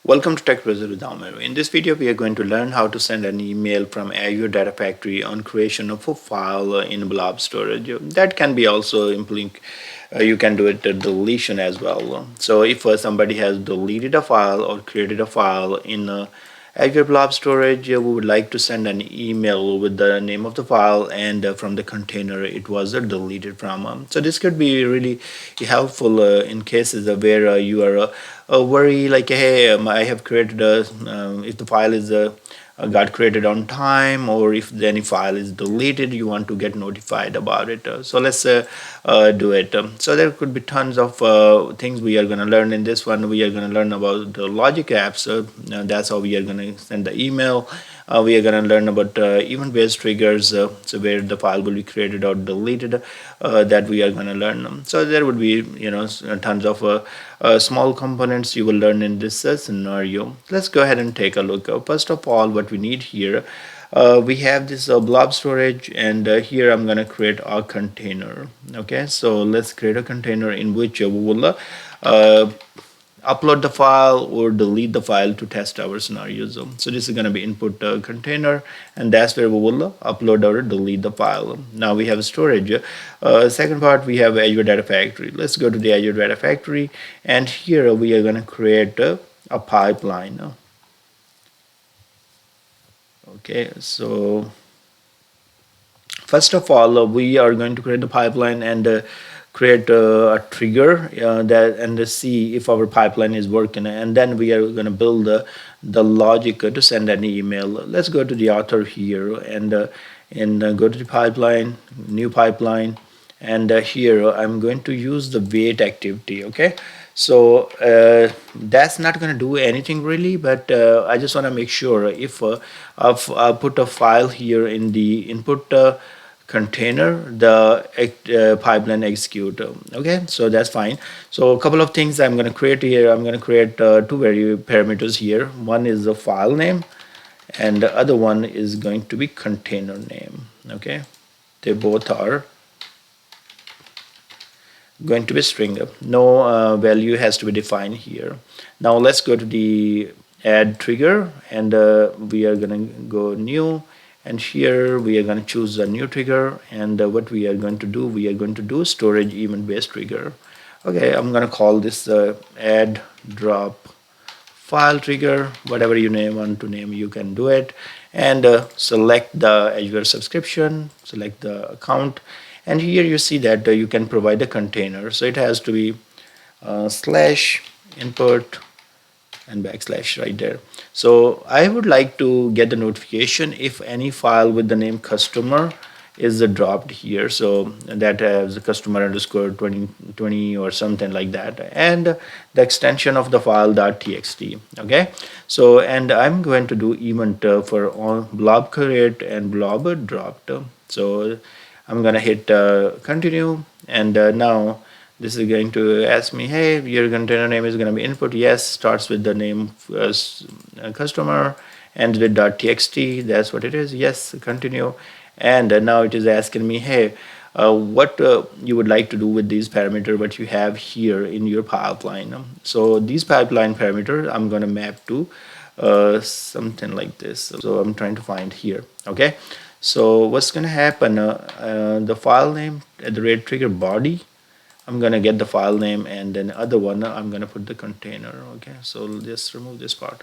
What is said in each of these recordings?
Welcome to TechbrotherIT LLC. In this video, we are going to learn how to send an email from Azure Data Factory on creation of a file in Blob storage. That can be also you can do it at deletion as well. So if somebody has deleted a file or created a file in Azure Blob storage, we would like to send an email with the name of the file and from the container it was deleted from. So this could be really helpful in cases where you are worry like, hey, I have created if the file is got created on time, or if any file is deleted, you want to get notified about it. So let's do it. So there could be tons of things we are going to learn in this one. We are going to learn about the logic apps. That's how we are going to send the email. We are going to learn about event-based triggers, so where the file will be created or deleted, that we are going to learn. So there would be tons of small components you will learn in this scenario. Let's go ahead and take a look. First of all, what we need here, we have this blob storage, and here I'm going to create a container. Okay, so let's create a container in which we will upload the file or delete the file to test our scenarios. So this is going to be input container, and that's where we will upload or delete the file. Now we have storage. Second part, we have Azure Data Factory. Let's go to the Azure Data Factory, and here we are going to create a pipeline. Okay, so first of all, we are going to create the pipeline and create a trigger that and see if our pipeline is working, and then we are going to build the logic to send an email. Let's go to the author here and go to the pipeline, new pipeline, and here I'm going to use the wait activity. Okay, so that's not going to do anything really, but I just want to make sure if I put a file here in the input container, the pipeline execute. Okay, so that's fine. So a couple of things I'm going to create here. I'm going to create two parameters here. One is the file name, and the other one is going to be container name. Okay, they both are going to be string. No value has to be defined here. Now let's go to the add trigger, and we are going to go new, and here we are going to choose a new trigger, and what we are going to do, we are going to do storage event based trigger. Okay, I'm going to call this add drop file trigger, whatever you want to name, you can do it, and select the Azure subscription, select the account, and here you see that you can provide a container. So it has to be slash input and backslash right there. So I would like to get the notification if any file with the name customer is dropped here. So that has a customer underscore 2020 or something like that, and the extension of the file .txt. Okay, so and I'm going to do event for all blob create and blob dropped. So I'm gonna hit continue, and now this is going to ask me, hey, your container name is going to be input. Yes, starts with the name customer, ends with .txt. That's what it is. Yes, continue. And now it is asking me, hey, what you would like to do with these parameters, what you have here in your pipeline. So these pipeline parameters, I'm going to map to something like this. So I'm trying to find here. Okay. So what's going to happen? The file name at the @triggerBody. I'm gonna get the file name, and then other one I'm gonna put the container. Okay, so just remove this part.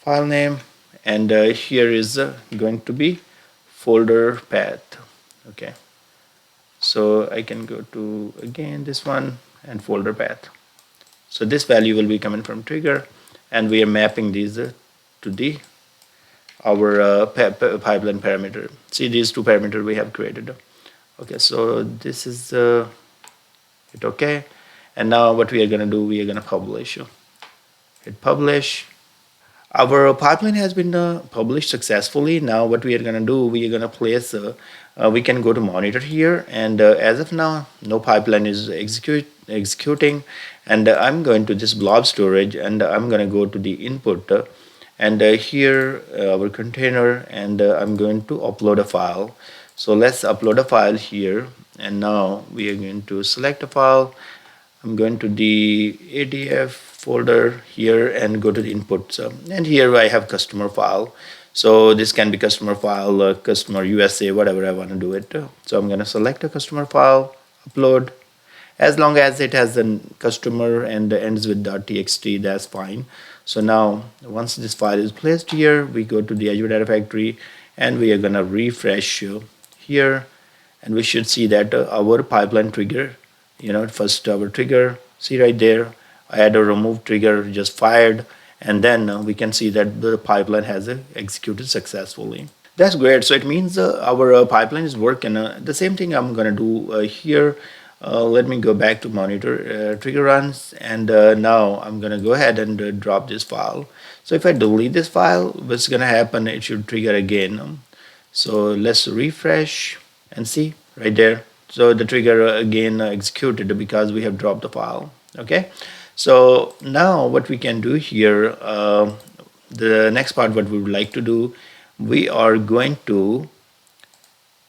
File name, and here is going to be folderPath. Okay, so I can go to again this one and folderPath. So this value will be coming from trigger, and we are mapping these to the our pipeline parameter. See these two parameters we have created. Okay, so this is okay, and now what we are going to do, we are going to publish. Hit publish. Our pipeline has been published successfully. Now what we are going to do, we are going to place we can go to monitor here, and as of now no pipeline is executing, and I'm going to this blob storage, and I'm going to go to the input, and here our container, and I'm going to upload a file. So let's upload a file here, and now we are going to select a file. I'm going to the ADF folder here and go to the inputs. And here I have customer file. So this can be customer file, customer USA, whatever I want to do it. So I'm going to select a customer file, upload. As long as it has a customer and ends with .txt, that's fine. So now once this file is placed here, we go to the Azure Data Factory and we are going to refresh here, and we should see that our pipeline trigger, first our trigger, see right there, add or remove trigger just fired, and then we can see that the pipeline has executed successfully. That's great. So it means our pipeline is working. The same thing I'm going to do here. Let me go back to monitor trigger runs, and now I'm going to go ahead and drop this file. So if I delete this file, what's going to happen? It should trigger again. So let's refresh and see right there. So the trigger again executed because we have dropped the file. Okay. So now what we can do here, the next part what we would like to do, we are going to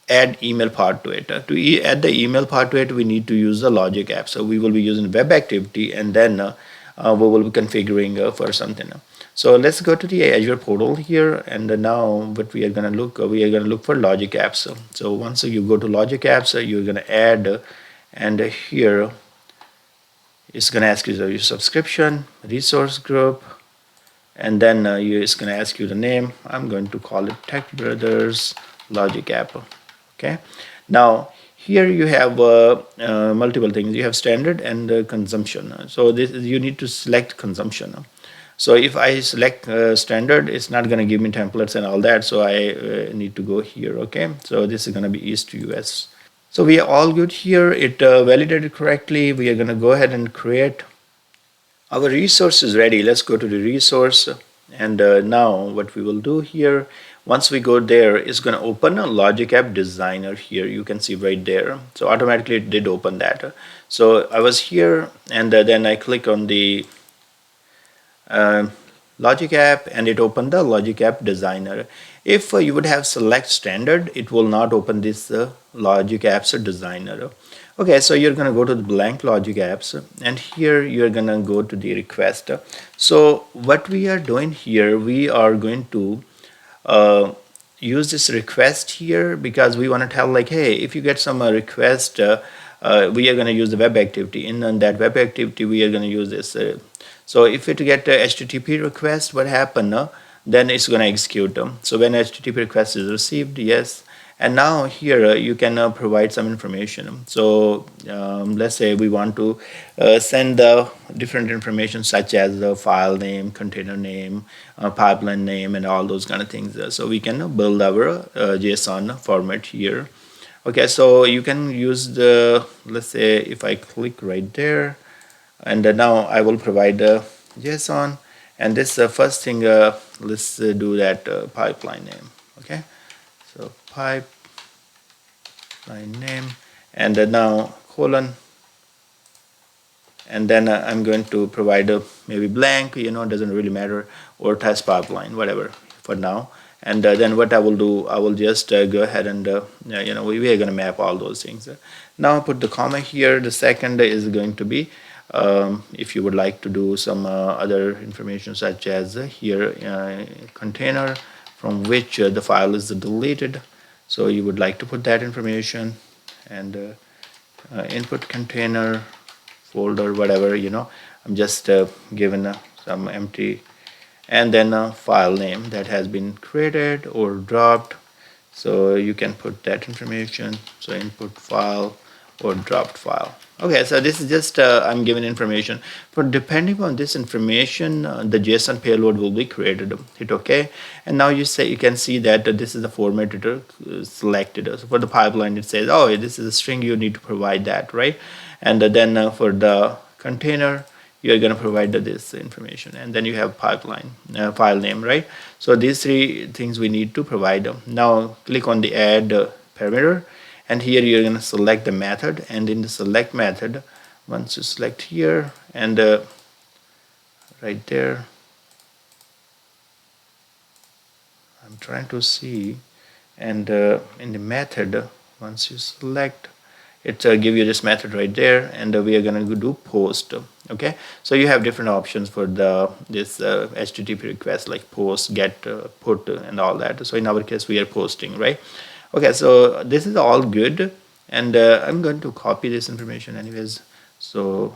add email part to it. To add the email part to it, we need to use the logic app. So we will be using web activity, and then we will be configuring for something. So let's go to the Azure portal here, and now what we are going to look, we are going to look for logic apps. So once you go to logic apps, you're going to add, and here it's going to ask you your subscription, resource group, and then it's going to ask you the name. I'm going to call it Tech Brothers Logic App. Okay. Now here you have multiple things. You have standard and consumption. So this you need to select consumption. So if I select standard, it's not going to give me templates and all that. So I need to go here. Okay. So this is going to be East US. So we are all good here. It validated correctly. We are going to go ahead and create. Our resource is ready. Let's go to the resource, and now what we will do here, once we go there, it's going to open a logic app designer here. You can see right there. So automatically it did open that. So I was here, and then I click on the logic app, and it opened the logic app designer. If you would have select standard, it will not open this logic apps designer. Okay, so you're going to go to the blank logic apps, and here you're going to go to the request. So what we are doing here, we are going to use this request here because we want to tell like, hey, if you get some request, we are going to use the web activity. In that web activity, we are going to use this. So if it get a HTTP request, what happened? Then it's going to execute them. So when HTTP request is received, yes. And now here you can provide some information. So let's say we want to send the different information such as the file name, container name, pipeline name, and all those kind of things. So we can build our JSON format here. Okay, so you can use the, let's say if I click right there, and now I will provide the JSON, and this first thing, let's do that pipeline name. Okay, so pipeline name, and now colon, and then I'm going to provide a maybe blank, doesn't really matter, or test pipeline, whatever for now. And then what I will do, I will just go ahead and we are going to map all those things. Now put the comma here. The second is going to be if you would like to do some other information such as here container from which the file is deleted. So you would like to put that information, and input container folder, whatever, I'm just given some empty, and then a file name that has been created or dropped. So you can put that information. So input file or dropped file. Okay, so this is just I'm giving information. But depending on this information, the JSON payload will be created. Hit OK, and now you can see that this is the format it selected. So for the pipeline, it says, oh, this is a string. You need to provide that, right? And then for the container, you are going to provide this information, and then you have pipeline file name, right? So these three things we need to provide. Now click on the add parameter. And here you're going to select the method, and in the select method, once you select here and right there, I'm trying to see, and in the method, once you select, it give you this method right there, and we are going to do post. Okay, so you have different options for this HTTP request, like post, get, put, and all that. So in our case we are posting, right? Okay, so this is all good, and I'm going to copy this information anyways. So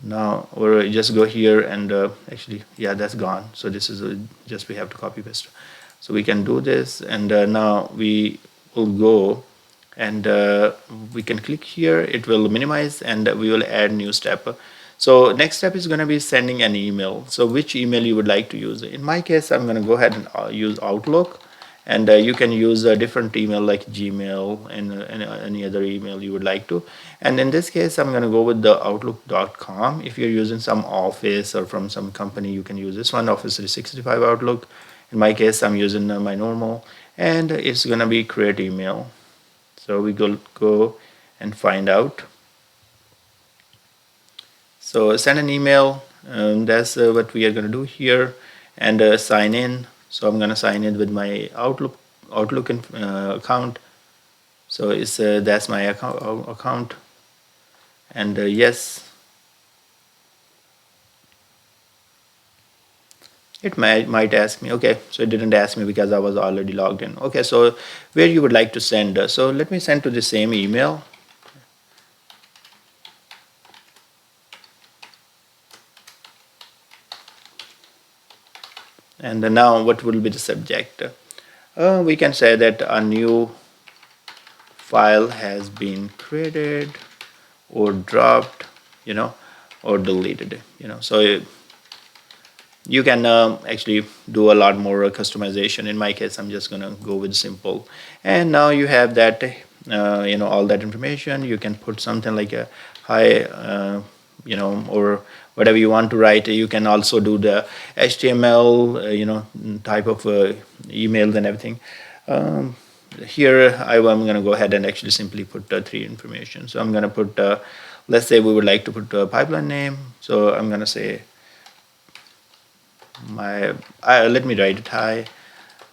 now we'll just go here and actually, yeah, that's gone. So this is just we have to copy paste. So we can do this, and now we will go and we can click here. It will minimize, and we will add new step. So next step is going to be sending an email. So which email you would like to use? In my case, I'm going to go ahead and use Outlook, and you can use a different email like Gmail and any other email you would like to. And in this case, I'm going to go with the outlook.com. If you're using some office or from some company, you can use this one, Office 365 Outlook. In my case, I'm using my normal, and it's going to be create email. So we go and find out. So send an email, that's what we are going to do here, and sign in. So I'm going to sign in with my Outlook account. So it's that's my account, and yes, it might ask me. Okay, so it didn't ask me because I was already logged in. Okay, so where you would like to send? So let me send to the same email. And now what will be the subject? We can say that a new file has been created or dropped, or deleted, so you can actually do a lot more customization. In my case, I'm just gonna go with simple, and now you have that all that information. You can put something like a hi, or whatever you want to write. You can also do the HTML type of emails and everything. Here I'm going to go ahead and actually simply put three information. So I'm going to put, let's say we would like to put a pipeline name. So I'm going to say let me write it. Hi,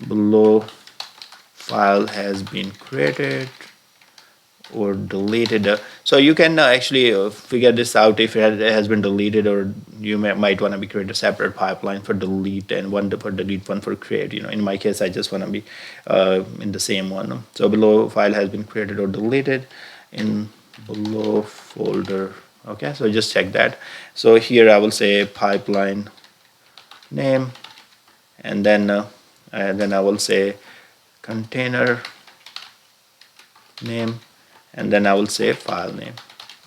below file has been created or deleted. So you can actually figure this out if it has been deleted, or you might want to be create a separate pipeline for delete and one for delete, one for create. In my case, I just want to be in the same one. So below file has been created or deleted in below folder. Okay, so just check that. So here I will say pipeline name, and then I will say container name, and then I will say file name.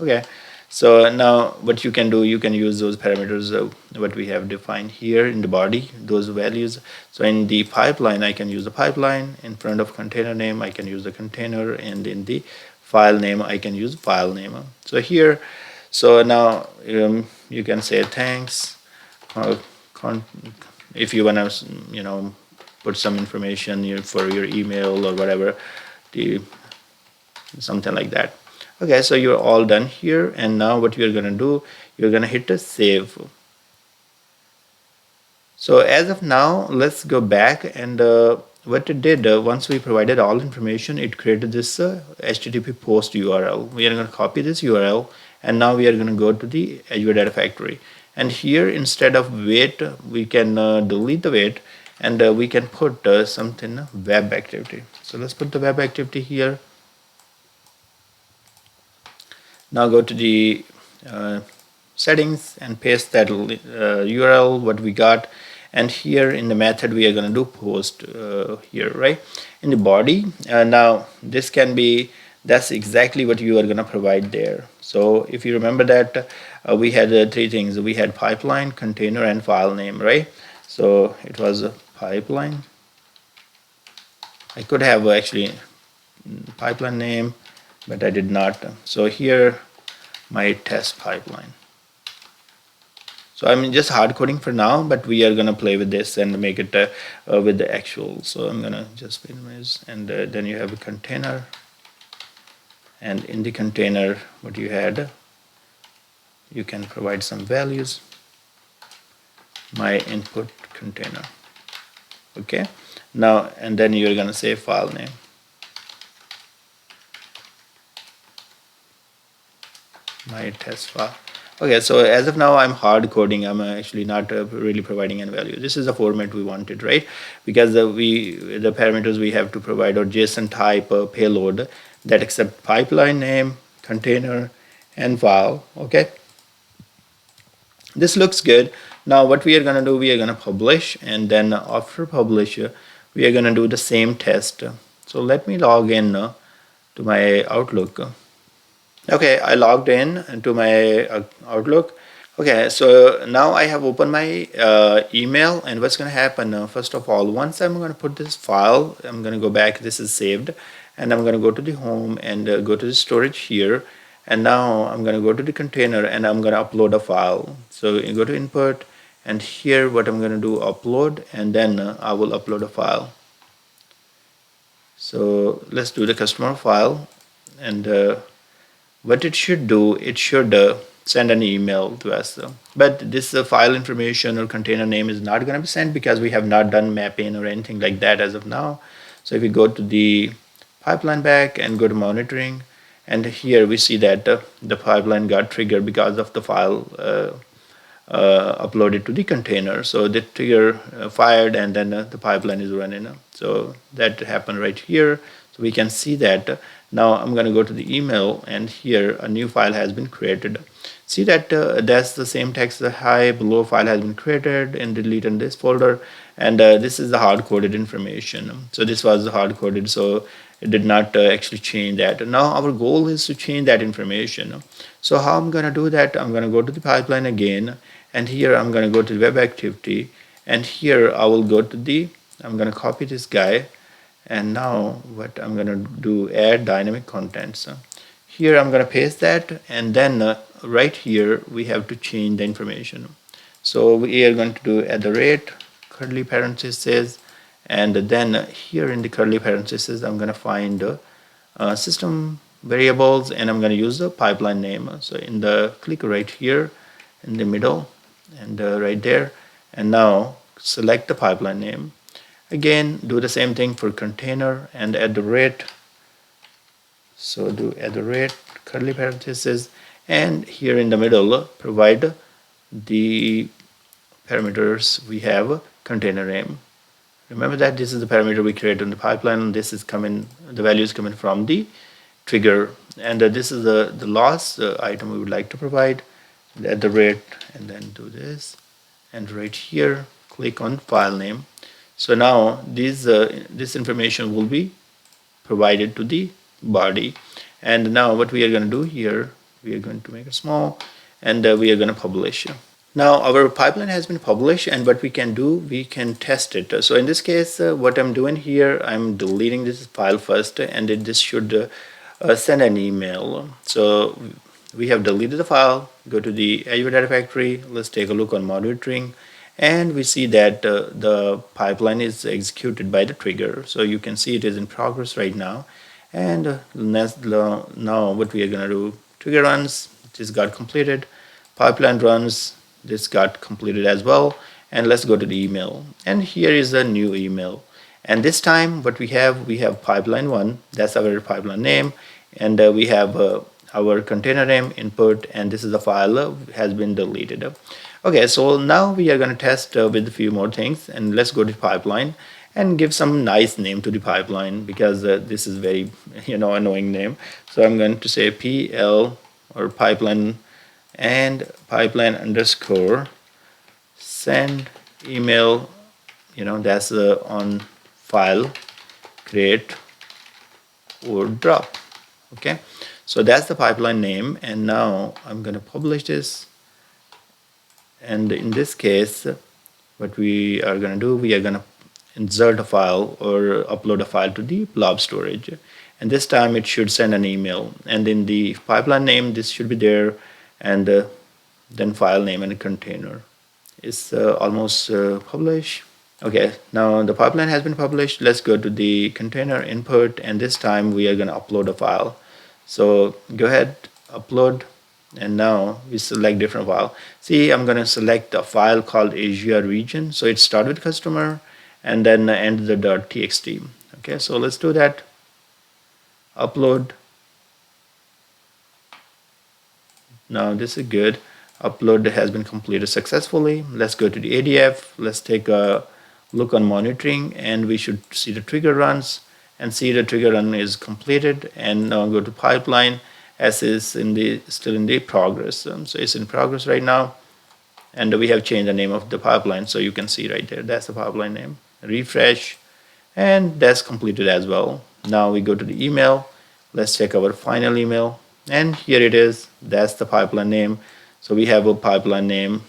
Okay, so now what you can do, you can use those parameters what we have defined here in the body, those values. So in the pipeline, I can use the pipeline. In front of container name, I can use the container, and in the file name, I can use file name. So here, so now you can say thanks. If you want to put some information for your email or whatever, something like that. Okay, so you're all done here, and now what you're going to do, you're going to hit a save. So as of now, let's go back, and what it did, once we provided all information, it created this HTTP post URL. We are going to copy this URL, and now we are going to go to the Azure Data Factory. And here, instead of wait, we can delete the wait, and we can put something web activity. So let's put the web activity here. Now go to the settings and paste that URL what we got, and here in the method we are going to do post here, right, in the body. Now this can be, that's exactly what you are going to provide there. So if you remember that we had three things. We had pipeline, container, and file name, right? So it was a pipeline. I could have actually pipeline name, but I did not. So here my test pipeline. So I'm just hard coding for now, but we are gonna play with this and make it with the actual. So I'm gonna just minimize, and then you have a container, and in the container what you had, you can provide some values. My input container. Okay, now and then you're gonna say file name. my test file. Okay, so as of now I'm hard coding. I'm actually not really providing any value. This is the format we wanted, right? Because the parameters we have to provide are JSON type payload that accept pipeline name, container, and file. Okay, this looks good. Now what we are going to do, we are going to publish, and then after publish we are going to do the same test. So let me log in to my Outlook. Okay, I logged in into my Outlook. Okay, so now I have opened my email, and what's going to happen, first of all, once I'm going to put this file, I'm going to go back, this is saved, and I'm going to go to the home and go to the storage here, and now I'm going to go to the container and I'm going to upload a file. So you go to input, and here what I'm going to do, upload, and then I will upload a file. So let's do the customer file, and what it should do, it should send an email to us. But this file information or container name is not going to be sent because we have not done mapping or anything like that as of now. So if we go to the pipeline back and go to monitoring, and here we see that the pipeline got triggered because of the file uploaded to the container. So the trigger fired, and then the pipeline is running. So that happened right here. So we can see that. Now I'm going to go to the email, and here a new file has been created. See that that's the same text. The hi below file has been created and deleted in this folder, and this is the hard-coded information. So this was hard-coded, so it did not actually change that. Now our goal is to change that information. So how I'm going to do that? I'm going to go to the pipeline again, and here I'm going to go to the web activity, and here I will go to the, I'm going to copy this guy, and now what I'm going to do, add dynamic contents. Here I'm going to paste that, and then right here we have to change the information. So we are going to do at the rate curly parentheses, and then here in the curly parentheses I'm going to find system variables, and I'm going to use the pipeline name. So in the click right here in the middle, and right there, and now select the pipeline name. Again, do the same thing for container and at the rate. So do at the rate curly parentheses, and here in the middle provide the parameters. We have container name. Remember that this is the parameter we create in the pipeline. This is coming, the value is coming from the trigger, and this is the last item we would like to provide at the rate, and then do this, and right here click on file name. So now this information will be provided to the body, and now what we are going to do here, we are going to make it small, and we are going to publish. Now our pipeline has been published, and what we can do, we can test it. So in this case, what I'm doing here, I'm deleting this file first, and this should send an email. So we have deleted the file. Go to the Azure Data Factory. Let's take a look on monitoring, and we see that the pipeline is executed by the trigger. So you can see it is in progress right now. And now what we are going to do, trigger runs, this got completed, pipeline runs, this got completed as well, and let's go to the email, and here is the new email, and this time what we have pipeline 1, that's our pipeline name, and we have our container name input, and this is the file has been deleted. Okay, so now we are going to test with a few more things, and let's go to pipeline and give some nice name to the pipeline, because this is very annoying name. So I'm going to say PL or pipeline and pipeline underscore send email, that's on file create or drop. Okay, so that's the pipeline name, and now I'm going to publish this, and in this case what we are going to do, we are going to insert a file or upload a file to the Blob storage, and this time it should send an email, and in the pipeline name this should be there, and then file name and container is almost published. Okay, now the pipeline has been published. Let's go to the container input, and this time we are going to upload a file. So go ahead, upload, and now we select different file. See, I'm going to select a file called Azure region. So it starts with customer and then end the .txt. Okay, so let's do that. Upload, Now this is good. Upload has been completed successfully. Let's go to the ADF. Let's take a look on monitoring, and we should see the trigger runs and see the trigger run is completed. And now go to pipeline as is still in the progress. So it's in progress right now, and we have changed the name of the pipeline, so you can see right there, that's the pipeline name. Refresh, and that's completed as well. Now we go to the email. Let's check our final email, and here it is. That's the pipeline name. So we have a pipeline name.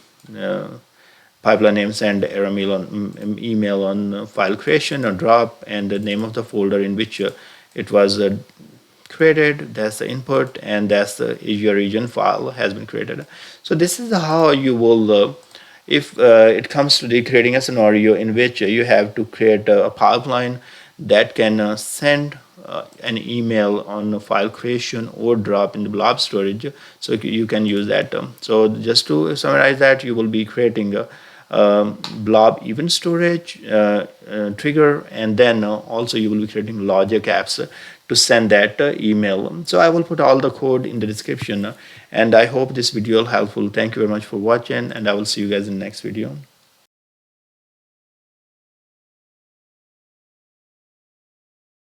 Pipeline name send error email on file creation or drop, and the name of the folder in which it was created. That's the input, and that's the Azure region file has been created. So this is how you will if it comes to the creating a scenario in which you have to create a pipeline that can send an email on file creation or drop in the blob storage, so you can use that. So just to summarize that, you will be creating a blob event storage trigger, and then also you will be creating logic apps to send that email. So I will put all the code in the description, and I hope this video will helpful. Thank you very much for watching, and I will see you guys in the next video.